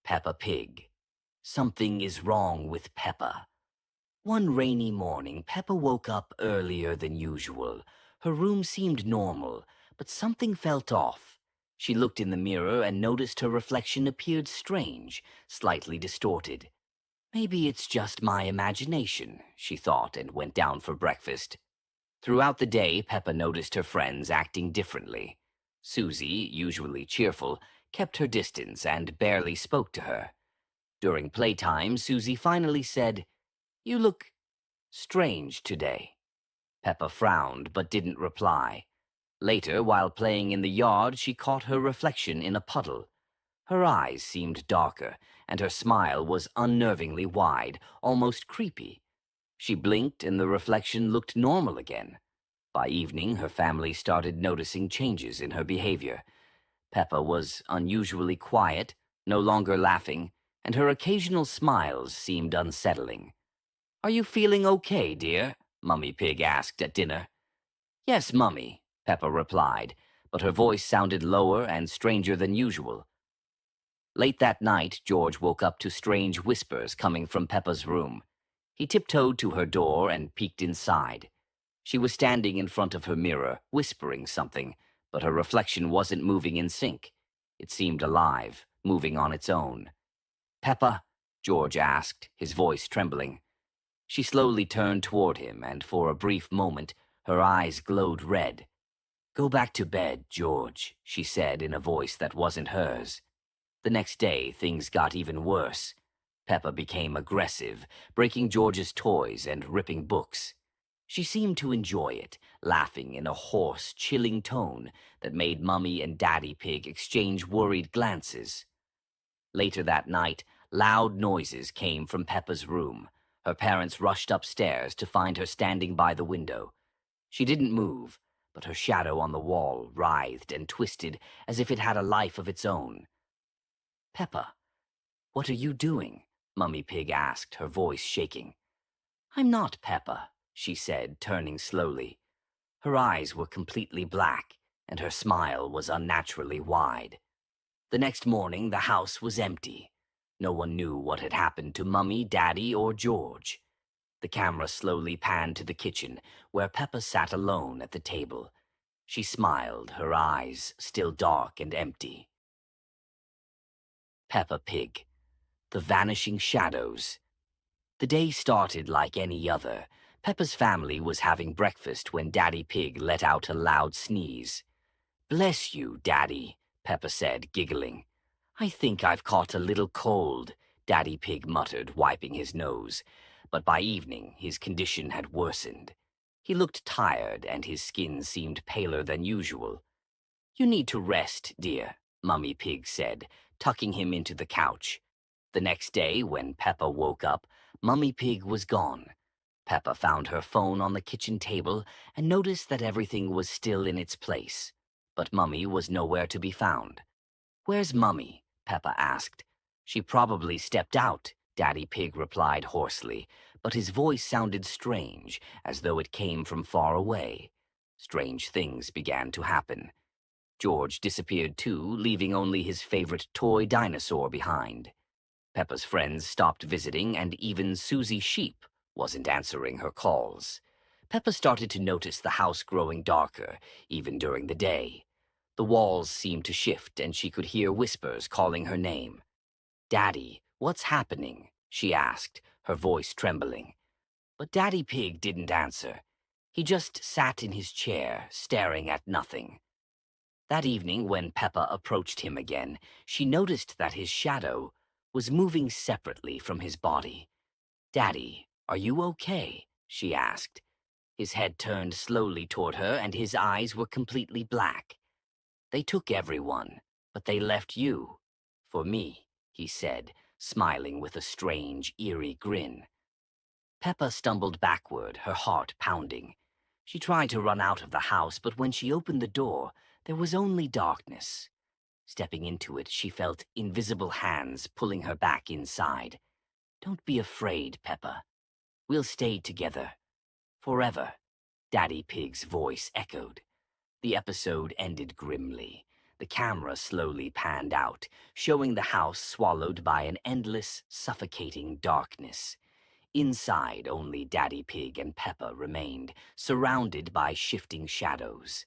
Peppa Pig. Something is wrong with Peppa. One rainy morning, Peppa woke up earlier than usual. Her room seemed normal, but something felt off. She looked in the mirror and noticed her reflection appeared strange, slightly distorted. Maybe it's just my imagination, she thought, and went down for breakfast. Throughout the day, Peppa noticed her friends acting differently. Susie, usually cheerful, kept her distance and barely spoke to her. During playtime, Susie finally said, "You look strange today." Peppa frowned but didn't reply. Later, while playing in the yard, she caught her reflection in a puddle. Her eyes seemed darker, and her smile was unnervingly wide, almost creepy. She blinked and the reflection looked normal again. By evening, her family started noticing changes in her behavior. Peppa was unusually quiet, no longer laughing, and her occasional smiles seemed unsettling. "Are you feeling okay, dear?" Mummy Pig asked at dinner. "Yes, Mummy," Peppa replied, but her voice sounded lower and stranger than usual. Late that night, George woke up to strange whispers coming from Peppa's room. He tiptoed to her door and peeked inside. She was standing in front of her mirror, whispering something, but her reflection wasn't moving in sync. It seemed alive, moving on its own. "Peppa?" George asked, his voice trembling. She slowly turned toward him, and for a brief moment, her eyes glowed red. "Go back to bed, George," she said in a voice that wasn't hers. The next day, things got even worse. Peppa became aggressive, breaking George's toys and ripping books. She seemed to enjoy it, laughing in a hoarse, chilling tone that made Mummy and Daddy Pig exchange worried glances. Later that night, loud noises came from Peppa's room. Her parents rushed upstairs to find her standing by the window. She didn't move, but her shadow on the wall writhed and twisted as if it had a life of its own. "Peppa, what are you doing?" Mummy Pig asked, her voice shaking. "I'm not Peppa," she said, turning slowly. Her eyes were completely black, and her smile was unnaturally wide. The next morning, the house was empty. No one knew what had happened to Mummy, Daddy, or George. The camera slowly panned to the kitchen, where Peppa sat alone at the table. She smiled, her eyes still dark and empty. Peppa Pig. The Vanishing Shadows. The day started like any other. Peppa's family was having breakfast when Daddy Pig let out a loud sneeze. "Bless you, Daddy," Peppa said, giggling. "I think I've caught a little cold," Daddy Pig muttered, wiping his nose. But by evening, his condition had worsened. He looked tired, and his skin seemed paler than usual. "You need to rest, dear," Mummy Pig said, tucking him into the couch. The next day, when Peppa woke up, Mummy Pig was gone. Peppa found her phone on the kitchen table and noticed that everything was still in its place. But Mummy was nowhere to be found. "Where's Mummy?" Peppa asked. "She probably stepped out," Daddy Pig replied hoarsely, but his voice sounded strange, as though it came from far away. Strange things began to happen. George disappeared too, leaving only his favorite toy dinosaur behind. Peppa's friends stopped visiting, and even Susie Sheep wasn't answering her calls. Peppa started to notice the house growing darker, even during the day. The walls seemed to shift, and she could hear whispers calling her name. "Daddy, what's happening?" she asked, her voice trembling. But Daddy Pig didn't answer. He just sat in his chair, staring at nothing. That evening, when Peppa approached him again, she noticed that his shadow was moving separately from his body. "Daddy, are you okay?" she asked. His head turned slowly toward her, and his eyes were completely black. "They took everyone, but they left you. For me," he said, smiling with a strange, eerie grin. Peppa stumbled backward, her heart pounding. She tried to run out of the house, but when she opened the door, there was only darkness. Stepping into it, she felt invisible hands pulling her back inside. "Don't be afraid, Peppa. We'll stay together. Forever," Daddy Pig's voice echoed. The episode ended grimly. The camera slowly panned out, showing the house swallowed by an endless, suffocating darkness. Inside, only Daddy Pig and Peppa remained, surrounded by shifting shadows.